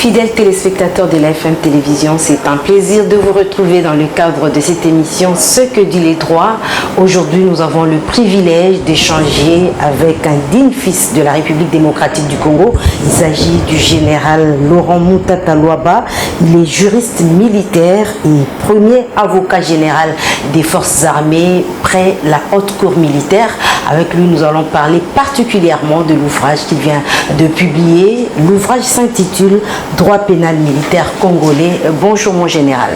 Fidèles téléspectateurs de la FM Télévision, c'est un plaisir de vous retrouver dans le cadre de cette émission Ce que dit les droits. Aujourd'hui, nous avons le privilège d'échanger avec un digne fils de la République démocratique du Congo. Il s'agit du général Laurent Muntata Luaba. Il est juriste militaire et premier avocat général des forces armées près la haute cour militaire. Avec lui, nous allons parler particulièrement de l'ouvrage qu'il vient de publier. L'ouvrage s'intitule Droit pénal militaire congolais. Bonjour mon général.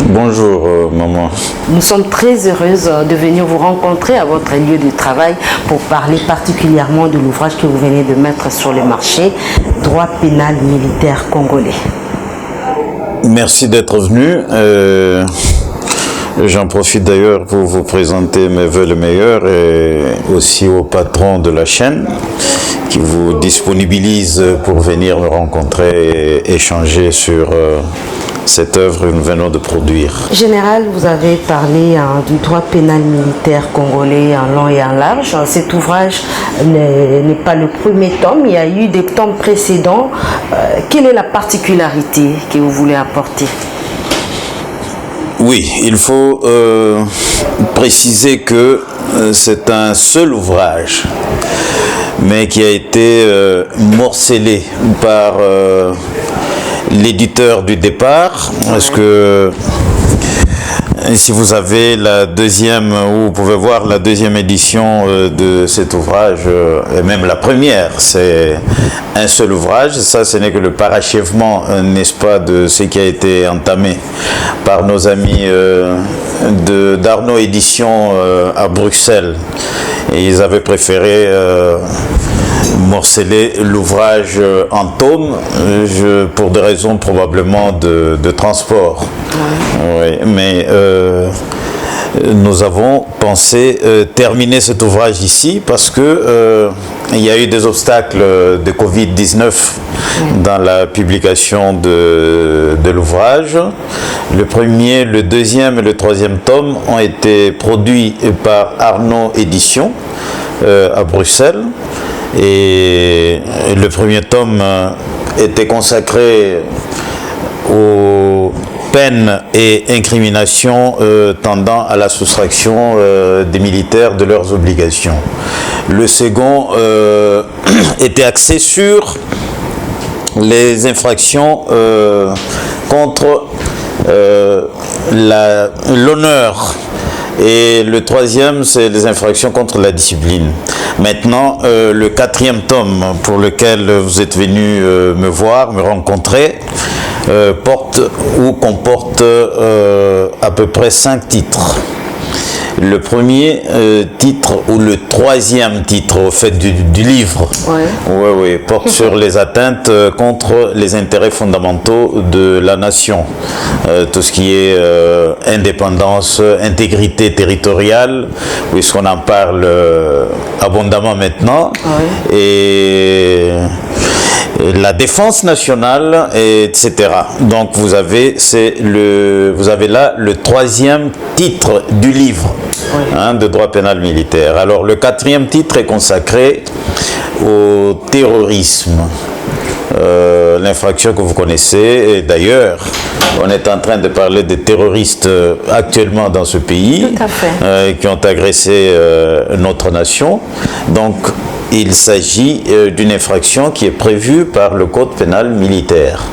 Bonjour maman. Nous sommes très heureuses de venir vous rencontrer à votre lieu de travail pour parler particulièrement de l'ouvrage que vous venez de mettre sur le marché, Droit pénal militaire congolais. Merci d'être venu. J'en profite d'ailleurs pour vous présenter mes vœux les meilleurs et aussi au patron de la chaîne qui vous disponibilise pour venir me rencontrer et échanger sur cette œuvre que nous venons de produire. Général, vous avez parlé du droit pénal militaire congolais en long et en large. Cet ouvrage n'est pas le premier tome, il y a eu des tomes précédents. Quelle est la particularité que vous voulez apporter ? Oui, il faut préciser que c'est un seul ouvrage, mais qui a été morcelé par l'éditeur du départ, parce que si vous avez la deuxième, vous pouvez voir la deuxième édition de cet ouvrage, et même la première, c'est un seul ouvrage. Ça, ce n'est que le parachèvement, n'est-ce pas, de ce qui a été entamé par nos amis d'Arnaud Éditions à Bruxelles. Et ils avaient préféré morceler l'ouvrage en tomes pour des raisons probablement de transport. Oui, mais nous avons pensé terminer cet ouvrage ici parce que il y a eu des obstacles de Covid-19 dans la publication de l'ouvrage. Le premier, le deuxième et le troisième tome ont été produits par Arnaud Éditions à Bruxelles. Et le premier tome était consacré aux peines et incriminations tendant à la soustraction des militaires de leurs obligations. Le second était axé sur les infractions contre l'honneur. Et le troisième, c'est les infractions contre la discipline. Maintenant, le quatrième tome pour lequel vous êtes venu me voir, me rencontrer, porte ou comporte à peu près 5 titres. Le premier titre, ou le troisième titre au fait du livre, porte sur les atteintes contre les intérêts fondamentaux de la nation. Tout ce qui est indépendance, intégrité territoriale, puisqu'on en parle abondamment maintenant, et la défense nationale, etc. Donc vous avez là le troisième titre du livre de droit pénal militaire. Alors le quatrième titre est consacré au terrorisme, l'infraction que vous connaissez. Et d'ailleurs, on est en train de parler des terroristes actuellement dans ce pays. Tout à fait. Qui ont agressé notre nation. Donc il s'agit d'une infraction qui est prévue par le code pénal militaire.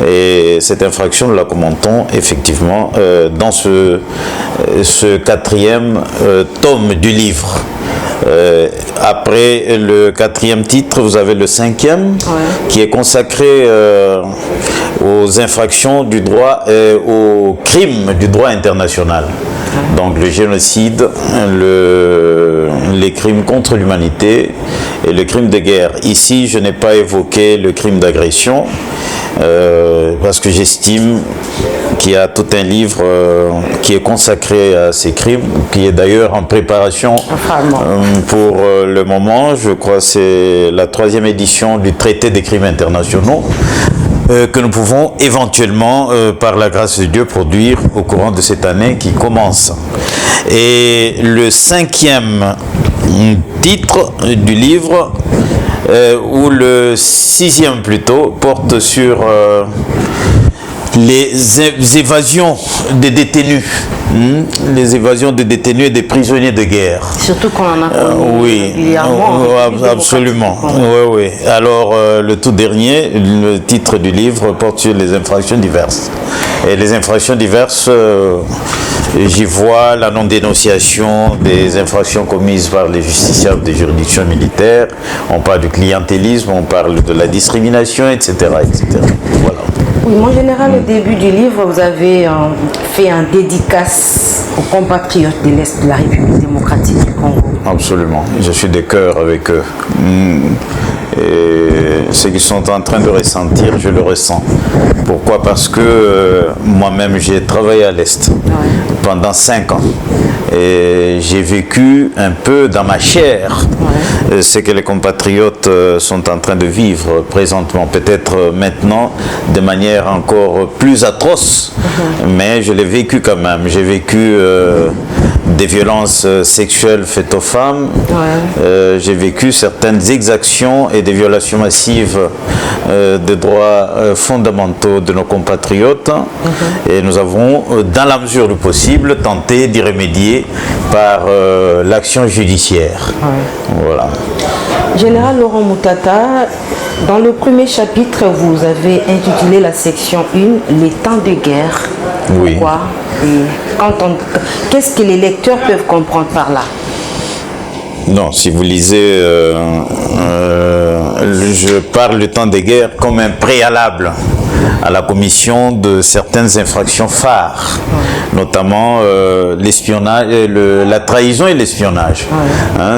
Et cette infraction, nous la commentons effectivement dans ce quatrième tome du livre. Après le quatrième titre, vous avez le cinquième qui est consacré aux infractions du droit, aux crimes du droit international. Donc le génocide, les crimes contre l'humanité et le crime de guerre. Ici, je n'ai pas évoqué le crime d'agression parce que j'estime qu'il y a tout un livre qui est consacré à ces crimes, qui est d'ailleurs en préparation pour le moment. Je crois que c'est la 3e édition du traité des crimes internationaux que nous pouvons éventuellement, par la grâce de Dieu, produire au courant de cette année qui commence. Et le 5e titre du livre ou le 6e plutôt, porte sur les évasions des détenus, les évasions des détenus et des prisonniers de guerre. Surtout qu'on en a connu oui, régulièrement. absolument. Oui. Alors, le tout dernier, le titre du livre porte sur les infractions diverses. Et les infractions diverses, j'y vois la non-dénonciation des infractions commises par les justiciables des juridictions militaires. On parle du clientélisme, on parle de la discrimination, etc. Voilà. Oui, en général, au début du livre, vous avez fait un dédicace aux compatriotes de l'Est de la République démocratique du Congo. Absolument. Je suis de cœur avec eux. Et ce qu'ils sont en train de ressentir, je le ressens. Pourquoi? Parce que moi-même, j'ai travaillé à l'Est pendant 5 ans. Et j'ai vécu un peu dans ma chair ce que les compatriotes sont en train de vivre présentement. Peut-être maintenant de manière encore plus atroce, mais je l'ai vécu quand même. J'ai vécu des violences sexuelles faites aux femmes. J'ai vécu certaines exactions et des violations massives des droits fondamentaux de nos compatriotes. Et nous avons, dans la mesure du possible, tenté d'y remédier par l'action judiciaire. Voilà. Général Laurent Moutata, dans le premier chapitre, vous avez intitulé la section 1 « Les temps de guerre ». Oui. Pourquoi? Qu'est-ce que les lecteurs peuvent comprendre par là? Non, si vous lisez, je parle du temps de guerre comme un préalable à la commission de certaines infractions phares, notamment l'espionnage, la trahison et l'espionnage.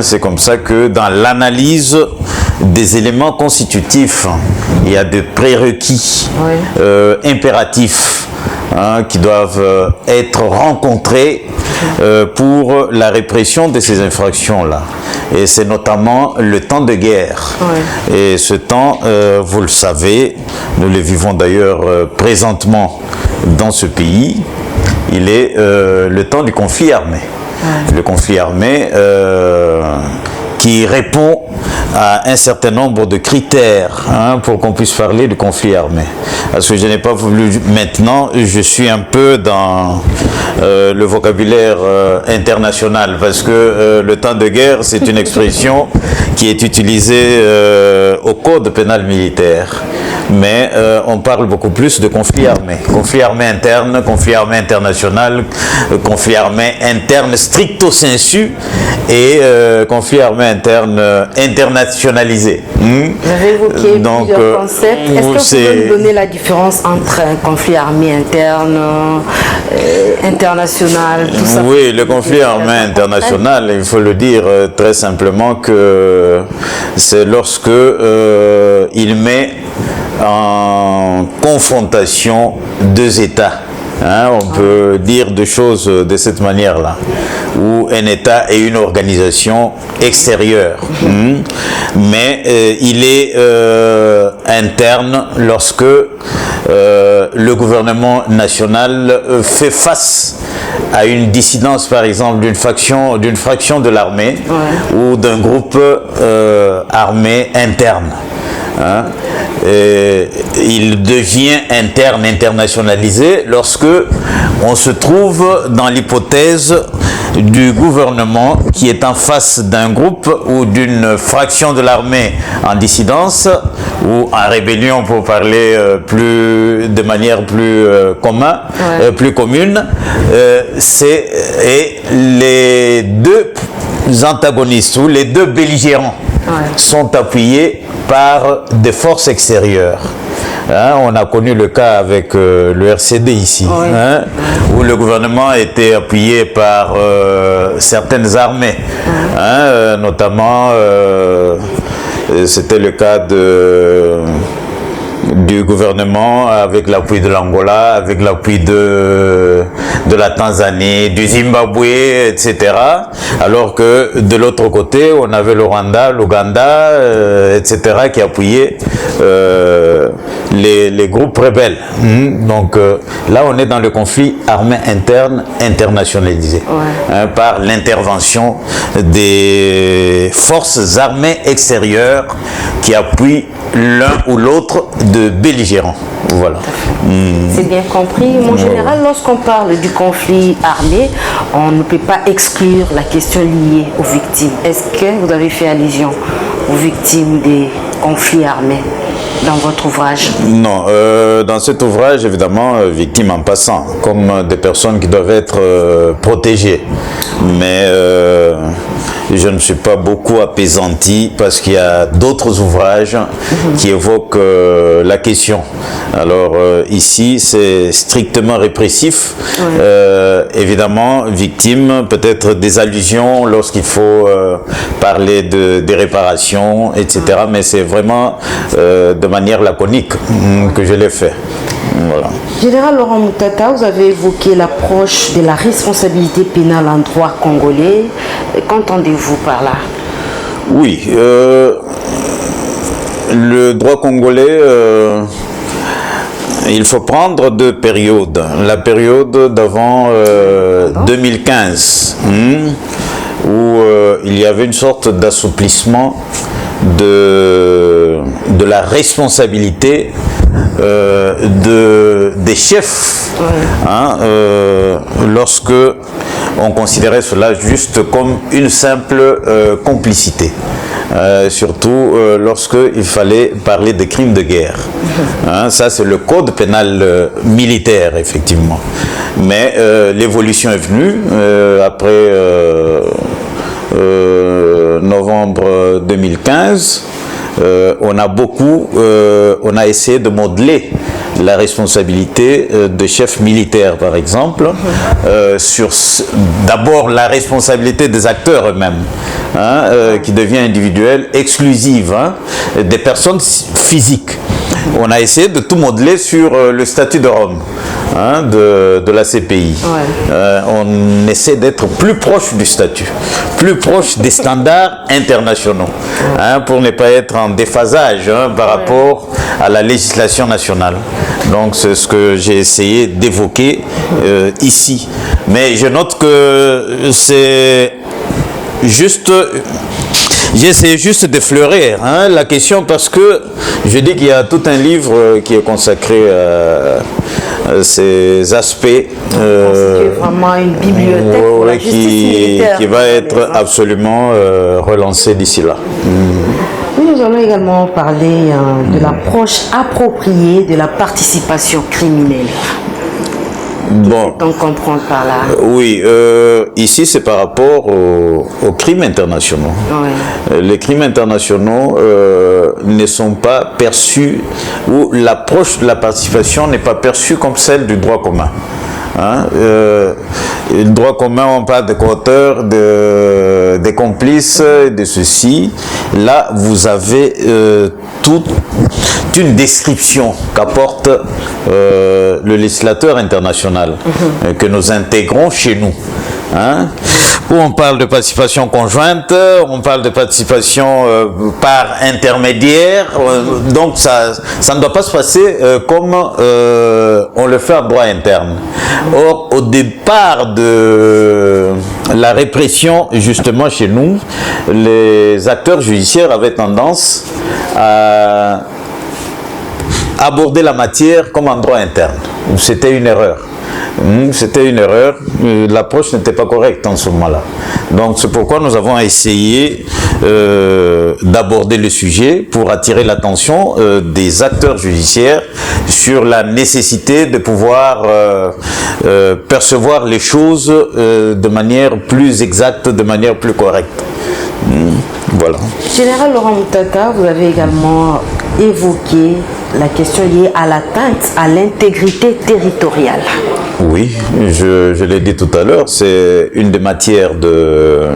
C'est comme ça que dans l'analyse des éléments constitutifs, il y a des prérequis impératifs qui doivent être rencontrés pour la répression de ces infractions-là. Et c'est notamment le temps de guerre. Et ce temps, vous le savez, nous le vivons d'ailleurs présentement dans ce pays, il est le temps du conflit armé. Le conflit armé qui répond à un certain nombre de critères pour qu'on puisse parler du conflit armé. Parce que je n'ai pas voulu, maintenant, je suis un peu dans le vocabulaire international, parce que le temps de guerre, c'est une expression qui est utilisée au code pénal militaire. Mais on parle beaucoup plus de conflit armé. Conflit armé interne, conflit armé international, conflit armé interne stricto sensu et conflit armé interne internationalisé. Vous avez évoqué plusieurs concepts. Est-ce que vous pouvez nous donner la différence entre un conflit armé interne, international, tout ça? Oui, le conflit armé international, il faut le dire très simplement que c'est lorsque il met en confrontation deux États. On peut dire deux choses de cette manière-là, où un État et une organisation extérieure. Mais il est interne lorsque le gouvernement national fait face à une dissidence, par exemple, d'une fraction de l'armée ou d'un groupe armé interne. Il devient interne, internationalisé lorsque on se trouve dans l'hypothèse du gouvernement qui est en face d'un groupe ou d'une fraction de l'armée en dissidence ou en rébellion, pour parler de manière plus commune. Et les deux antagonistes ou les deux belligérants sont appuyés par des forces extérieures. On a connu le cas avec le RCD ici, où le gouvernement était appuyé par certaines armées, notamment c'était le cas du gouvernement avec l'appui de l'Angola, avec l'appui de la Tanzanie, du Zimbabwe, etc. Alors que de l'autre côté, on avait le Rwanda, l'Ouganda, etc. qui appuyaient les groupes rebelles. Donc là, on est dans le conflit armé interne internationalisé par l'intervention des forces armées extérieures qui appuient l'un ou l'autre de belligérants. Voilà. C'est bien compris. Mon général, lorsqu'on parle du conflit armé, on ne peut pas exclure la question liée aux victimes. Est-ce que vous avez fait allusion aux victimes des conflits armés dans votre ouvrage? Non, dans cet ouvrage, évidemment, victimes en passant, comme des personnes qui doivent être protégées. Mais je ne suis pas beaucoup apaisanti parce qu'il y a d'autres ouvrages qui évoquent la question. Alors ici, c'est strictement répressif. Évidemment, victime, peut-être des allusions lorsqu'il faut parler des réparations, etc. Mais c'est vraiment de manière laconique que je l'ai fait. Voilà. Général Laurent Moutata, vous avez évoqué l'approche de la responsabilité pénale en droit congolais. Qu'entendez-vous par là? Oui, le droit congolais, il faut prendre deux périodes. La période d'avant 2015, où il y avait une sorte d'assouplissement de la responsabilité des chefs, lorsque on considérait cela juste comme une simple complicité. Surtout lorsqu'il fallait parler de crimes de guerre. Ça, c'est le code pénal militaire, effectivement. Mais l'évolution est venue après novembre 2015. On a essayé de modeler la responsabilité de chefs militaires, par exemple, sur d'abord la responsabilité des acteurs eux-mêmes, qui devient individuelle, exclusive, des personnes physiques. On a essayé de tout modeler sur le statut de Rome, de la CPI. On essaie d'être plus proche du statut, plus proche des standards internationaux, pour ne pas être en déphasage par rapport à la législation nationale. Donc c'est ce que j'ai essayé d'évoquer ici. Mais je note que c'est juste... J'essaie juste d'effleurer la question parce que je dis qu'il y a tout un livre qui est consacré à ces aspects. C'est vraiment une bibliothèque pour la justice militaire. Qui va être absolument relancé d'ici là. Nous allons également parler de l'approche appropriée de la participation criminelle. Bon. Donc comprendre par là. Oui, ici c'est par rapport aux crimes internationaux. Les crimes internationaux ne sont pas perçus, ou l'approche de la participation n'est pas perçue comme celle du droit commun. Le droit commun, on parle de co-auteurs, des complices, de ceci. Là, vous avez toute une description qu'apporte le législateur international, que nous intégrons chez nous. Où on parle de participation conjointe, on parle de participation par intermédiaire, donc ça ne doit pas se passer comme on le fait en droit interne. Or, au départ de la répression, justement chez nous, les acteurs judiciaires avaient tendance à aborder la matière comme en droit interne. C'était une erreur. C'était une erreur, l'approche n'était pas correcte en ce moment-là. Donc c'est pourquoi nous avons essayé d'aborder le sujet pour attirer l'attention des acteurs judiciaires sur la nécessité de pouvoir percevoir les choses de manière plus exacte, de manière plus correcte. Voilà. Général Laurent Moutata, vous avez également évoqué la question liée à l'atteinte à l'intégrité territoriale. Oui, je l'ai dit tout à l'heure, c'est une des matières de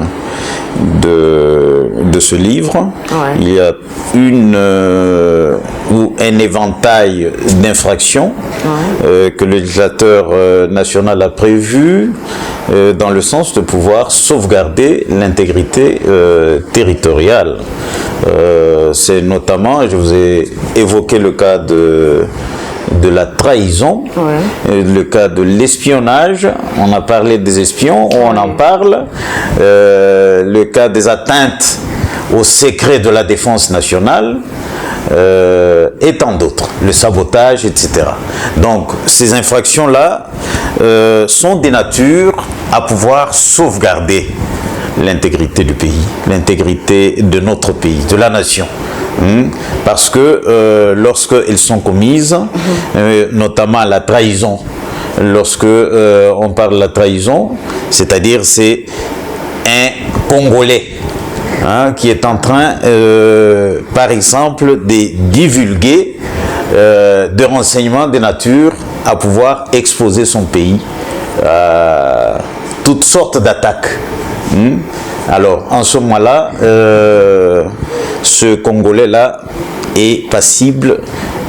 ce livre. Il y a un éventail d'infractions que le législateur national a prévu dans le sens de pouvoir sauvegarder l'intégrité territoriale C'est notamment, je vous ai évoqué le cas de la trahison, le cas de l'espionnage, on a parlé des espions, on en parle, le cas des atteintes au secret de la défense nationale, et tant d'autres, le sabotage, etc. Donc ces infractions-là sont des natures à pouvoir sauvegarder l'intégrité du pays, l'intégrité de notre pays, de la nation. Parce que lorsqu'elles sont commises, notamment la trahison, lorsque on parle de la trahison, c'est-à-dire c'est un Congolais qui est en train, par exemple, de divulguer des renseignements de nature à pouvoir exposer son pays à toutes sortes d'attaques. Alors, en ce moment-là, ce Congolais-là est passible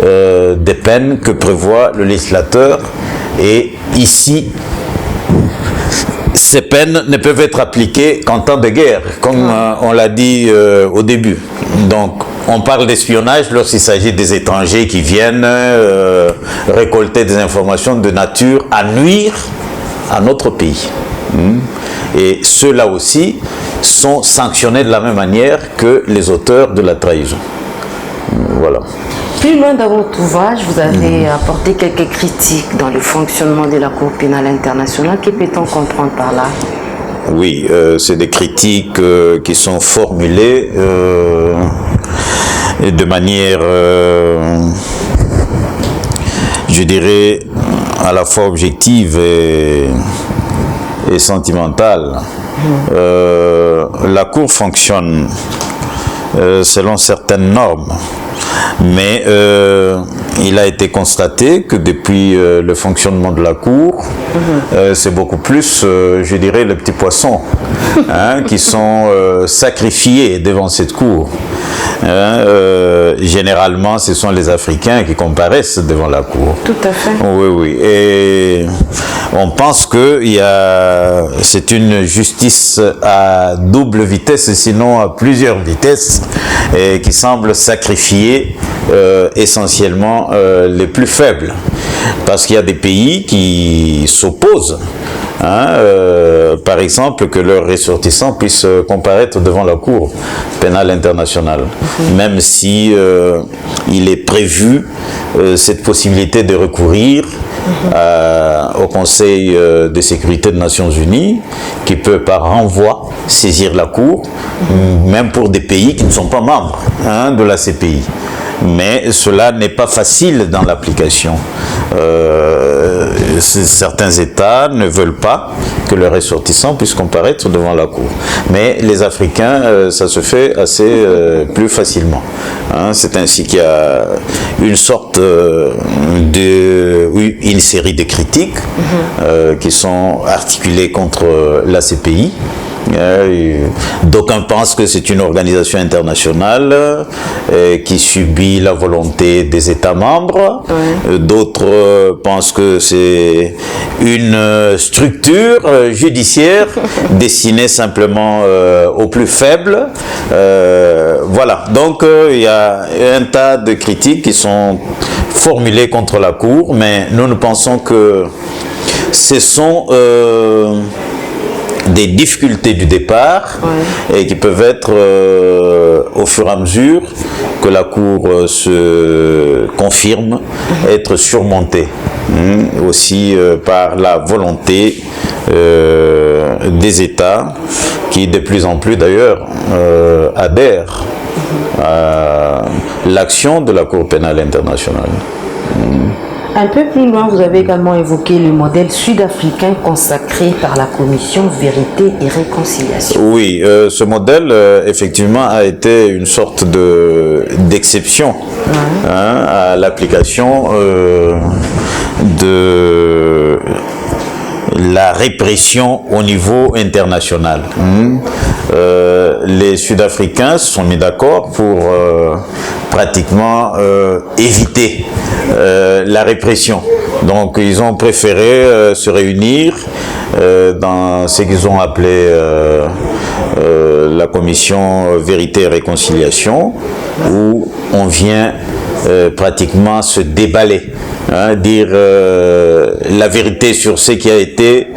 des peines que prévoit le législateur. Et ici, ces peines ne peuvent être appliquées qu'en temps de guerre, comme on l'a dit au début. Donc, on parle d'espionnage lorsqu'il s'agit des étrangers qui viennent récolter des informations de nature à nuire à notre pays. Et ceux-là aussi sont sanctionnés de la même manière que les auteurs de la trahison. Voilà. Plus loin dans votre ouvrage, vous avez apporté quelques critiques dans le fonctionnement de la Cour pénale internationale. Que peut-on comprendre par là? Oui, c'est des critiques qui sont formulées de manière, je dirais, à la fois objective et sentimentale. La Cour fonctionne selon certaines normes, mais il a été constaté que depuis le fonctionnement de la Cour, c'est beaucoup plus, je dirais, les petits poissons qui sont sacrifiés devant cette Cour. Généralement, ce sont les Africains qui comparaissent devant la Cour. Tout à fait. Oui, oui. Et on pense que c'est une justice à double vitesse, sinon à plusieurs vitesses, et qui semble sacrifier essentiellement les plus faibles. Parce qu'il y a des pays qui s'opposent, par exemple, que leurs ressortissants puissent comparaître devant la Cour pénale internationale, même si il est prévu cette possibilité de recourir au Conseil de sécurité des Nations Unies, qui peut par renvoi saisir la Cour, même pour des pays qui ne sont pas membres de la CPI. Mais cela n'est pas facile dans l'application. Certains États ne veulent pas que leurs ressortissants puissent comparaître devant la Cour. Mais les Africains, ça se fait assez plus facilement. C'est ainsi qu'il y a une sorte une série de critiques qui sont articulées contre la CPI. D'aucuns pensent que c'est une organisation internationale qui subit la volonté des États membres. D'autres pensent que c'est une structure judiciaire destinée simplement aux plus faibles. Voilà, donc il y a un tas de critiques qui sont formulées contre la Cour, mais nous pensons que ce sont des difficultés du départ et qui peuvent être au fur et à mesure que la Cour se confirme être surmontée aussi par la volonté des États qui de plus en plus d'ailleurs adhèrent à l'action de la Cour pénale internationale. Un peu plus loin, vous avez également évoqué le modèle sud-africain consacré par la Commission Vérité et Réconciliation. Oui, ce modèle, effectivement, a été une sorte d'exception à l'application de la répression au niveau international. Les Sud-Africains se sont mis d'accord pour pratiquement éviter la répression. Donc ils ont préféré se réunir dans ce qu'ils ont appelé la commission Vérité et Réconciliation, où on vient pratiquement se déballer, hein, dire la vérité sur ce qui a été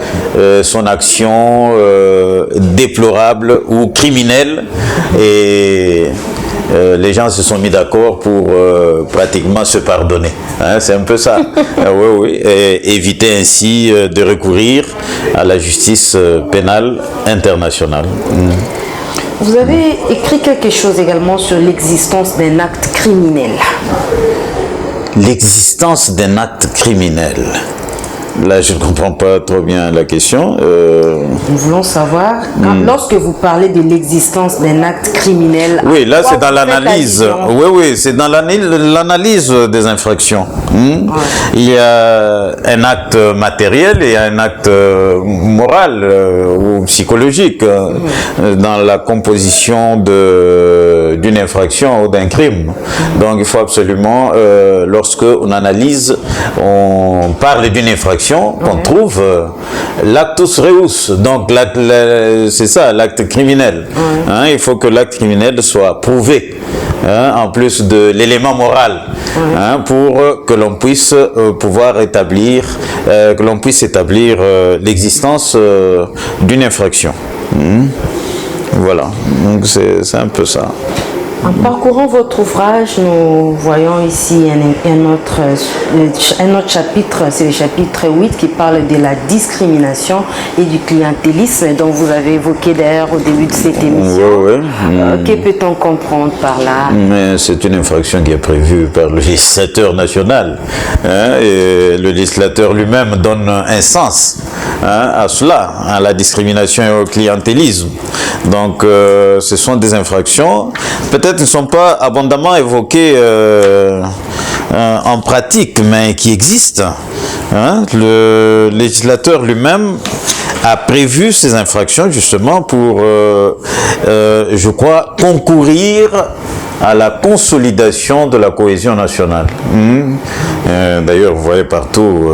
son action déplorable ou criminelle, et les gens se sont mis d'accord pour pratiquement se pardonner. Hein, c'est un peu ça. Oui, oui. Et éviter ainsi de recourir à la justice pénale internationale. Vous avez écrit quelque chose également sur l'existence d'un acte criminel. L'existence d'un acte criminel. Là, je ne comprends pas trop bien la question. Nous voulons savoir, lorsque vous parlez de l'existence d'un acte criminel... Oui, là, c'est dans l'analyse. Oui, oui, c'est dans l'analyse des infractions. Ouais. Il y a un acte matériel et un acte moral ou psychologique dans la composition d'une infraction ou d'un crime. Donc, il faut absolument, lorsque on analyse, on parle d'une infraction, qu'on trouve l'actus reus, donc c'est ça, l'acte criminel. Hein, il faut que l'acte criminel soit prouvé, hein, en plus de l'élément moral, hein, pour que l'on puisse pouvoir établir, l'existence d'une infraction. Voilà, donc c'est un peu ça. En parcourant votre ouvrage, nous voyons ici un autre chapitre, c'est le chapitre 8 qui parle de la discrimination et du clientélisme dont vous avez évoqué d'ailleurs au début de cette émission. Oui, oui. Que peut-on comprendre par là? Mais c'est une infraction qui est prévue par le législateur national. Hein, et le législateur lui-même donne un sens, hein, à cela, à la discrimination et au clientélisme. Donc ce sont des infractions, peut-être ne sont pas abondamment évoquées en pratique, mais qui existent. Hein. Le législateur lui-même a prévu ces infractions justement pour, je crois, concourir à la consolidation de la cohésion nationale. D'ailleurs, vous voyez partout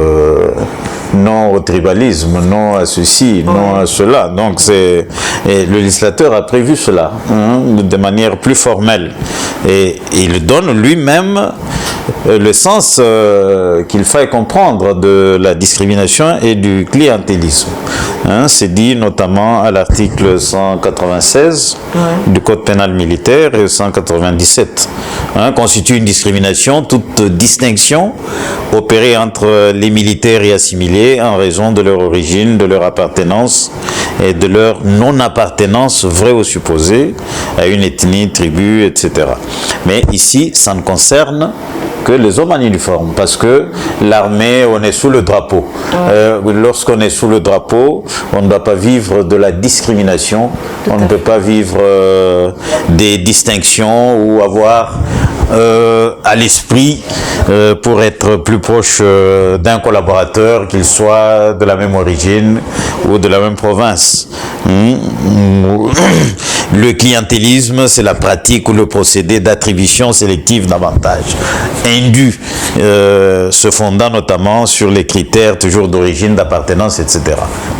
non au tribalisme, non à ceci, non à cela. Donc le législateur a prévu cela, hein, de manière plus formelle. Et il donne lui-même le sens qu'il faille comprendre de la discrimination et du clientélisme. Hein, c'est dit notamment à l'article 196 du Code pénal militaire et 197. Hein, constitue une discrimination, toute distinction opérée entre les militaires et assimilés en raison de leur origine, de leur appartenance et de leur non-appartenance vraie ou supposée à une ethnie, tribu, etc. Mais ici, ça ne concerne que les hommes en uniforme, parce que l'armée, on est sous le drapeau. Lorsqu'on est sous le drapeau, on ne doit pas vivre de la discrimination, on ne peut pas vivre des distinctions ou avoir à l'esprit pour être plus proche d'un collaborateur, qu'il soit de la même origine ou de la même province. Le clientélisme, c'est la pratique ou le procédé d'attribution sélective d'avantages indus, se fondant notamment sur les critères toujours d'origine, d'appartenance, etc.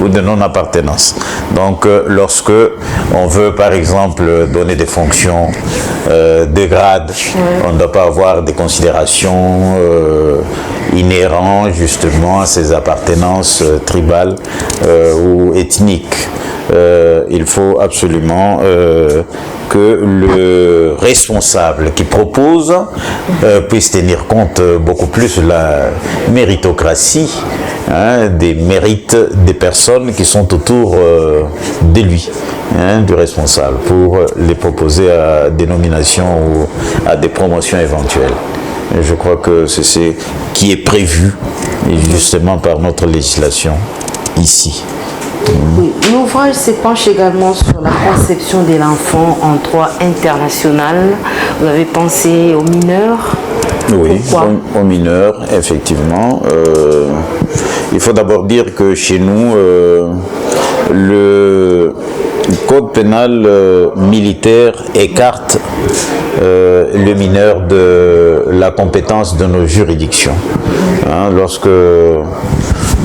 ou de non-appartenance. Donc, lorsque on veut, par exemple, donner des fonctions de grade, on ne doit pas avoir des considérations inhérentes justement à ces appartenances tribales ou ethniques. Il faut absolument que le responsable qui propose puisse tenir compte beaucoup plus de la méritocratie, hein, des mérites des personnes qui sont autour de lui, hein, du responsable, pour les proposer à des nominations ou à des promotions éventuelles. Je crois que c'est ce qui est prévu justement par notre législation ici. Oui, l'ouvrage s'épanche également sur la conception de l'enfant en droit international. Vous avez pensé aux mineurs? Oui, aux mineurs, effectivement. Il faut d'abord dire que chez nous, le code pénal militaire écarte le mineur de la compétence de nos juridictions. Hein, lorsque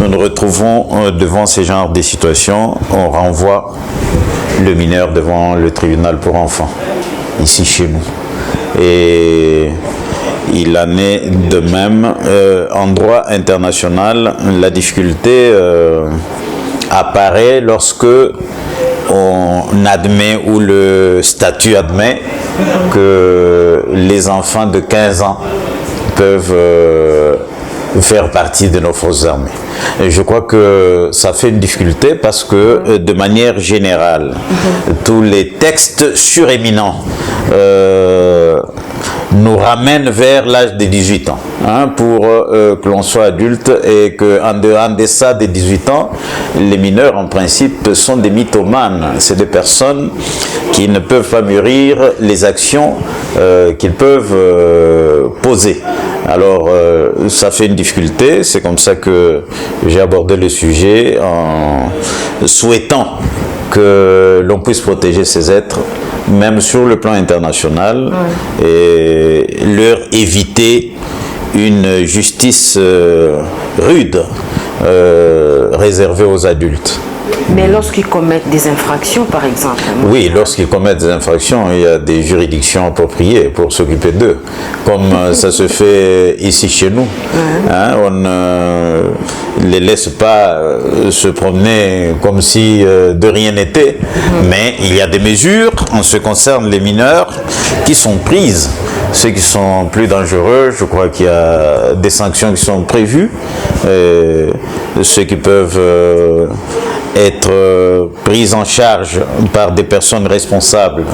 nous nous retrouvons devant ces genres de situations, on renvoie le mineur devant le tribunal pour enfants, ici chez nous. Et il en est de même en droit international. La difficulté apparaît lorsque on admet ou le statut admet que les enfants de 15 ans peuvent faire partie de nos forces armées. Et je crois que ça fait une difficulté parce que de manière générale, tous les textes suréminents nous ramènent vers l'âge de 18 ans pour que l'on soit adulte, et qu'en deçà des 18 ans, les mineurs en principe sont des mythomanes. C'est des personnes qui ne peuvent pas mûrir les actions qu'ils peuvent poser. Alors ça fait une difficulté, c'est comme ça que j'ai abordé le sujet en souhaitant que l'on puisse protéger ces êtres, même sur le plan international, et leur éviter une justice rude, réservée aux adultes. Mais lorsqu'ils commettent des infractions, par exemple. Oui, lorsqu'ils commettent des infractions, il y a des juridictions appropriées pour s'occuper d'eux, comme ça se fait ici chez nous. On ne les laisse pas se promener comme si de rien n'était, mais il y a des mesures en ce qui concerne les mineurs qui sont prises. Ceux qui sont plus dangereux, je crois qu'il y a des sanctions qui sont prévues, ceux qui peuvent être pris en charge par des personnes responsables.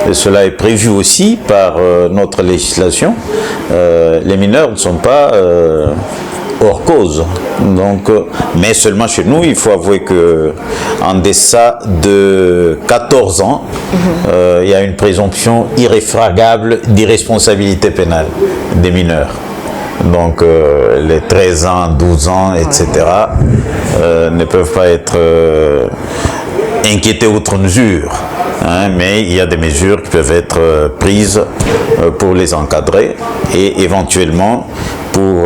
Et cela est prévu aussi par notre législation. Les mineurs ne sont pas hors cause. Donc, mais seulement chez nous, il faut avouer que en deçà de 14 ans, il y a une présomption irréfragable d'irresponsabilité pénale des mineurs. Donc les 13 ans, 12 ans, etc. Ne peuvent pas être inquiétés outre mesure. Mais il y a des mesures qui peuvent être prises pour les encadrer et éventuellement pour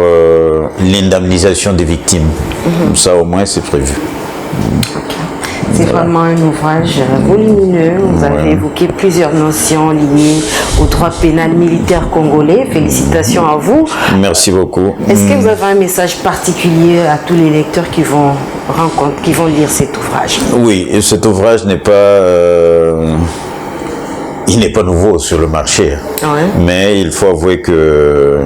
l'indemnisation des victimes. Ça au moins c'est prévu. C'est vraiment un ouvrage volumineux. Vous avez évoqué plusieurs notions liées au droit pénal militaire congolais. Félicitations à vous. Merci beaucoup. Est-ce que vous avez un message particulier à tous les lecteurs qui vont lire cet ouvrage? Oui, cet ouvrage n'est pas... il n'est pas nouveau sur le marché. Mais il faut avouer que...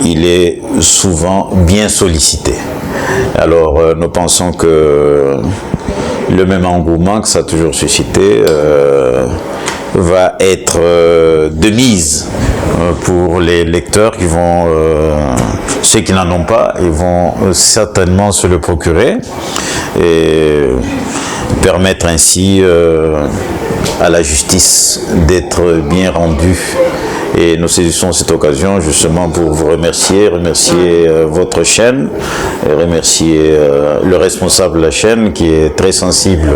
il est souvent bien sollicité. Alors nous pensons que le même engouement que ça a toujours suscité va être de mise pour les lecteurs qui vont, ceux qui n'en ont pas, ils vont certainement se le procurer et permettre ainsi à la justice d'être bien rendue. Et nous saisissons cette occasion justement pour vous remercier votre chaîne, et remercier le responsable de la chaîne qui est très sensible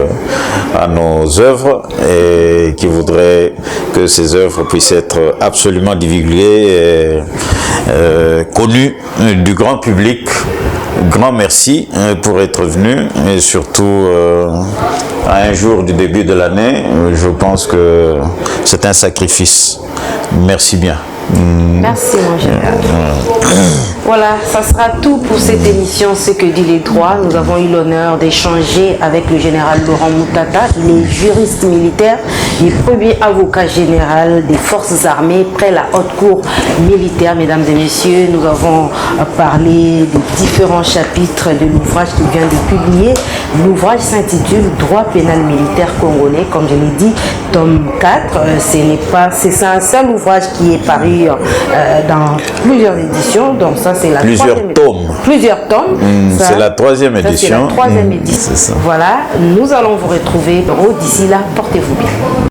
à nos œuvres et qui voudrait que ces œuvres puissent être absolument divulguées et connues du grand public. Grand merci pour être venu, et surtout à un jour du début de l'année, je pense que c'est un sacrifice. Merci bien. Merci mon général. Voilà, ça sera tout pour cette émission Ce que dit les droits. Nous avons eu l'honneur d'échanger avec le général Laurent Moutata. Il est juriste militaire et premier avocat général des forces armées près la haute cour militaire. Mesdames et messieurs, nous avons parlé des différents chapitres de l'ouvrage qu'il vient de publier. L'ouvrage s'intitule Droit pénal militaire congolais, comme je l'ai dit, tome 4. C'est un seul ouvrage qui est paru dans plusieurs éditions, donc ça c'est la plusieurs tomes. Plusieurs tomes. C'est la troisième édition. C'est la troisième édition. Voilà, nous allons vous retrouver. D'ici là, portez-vous bien.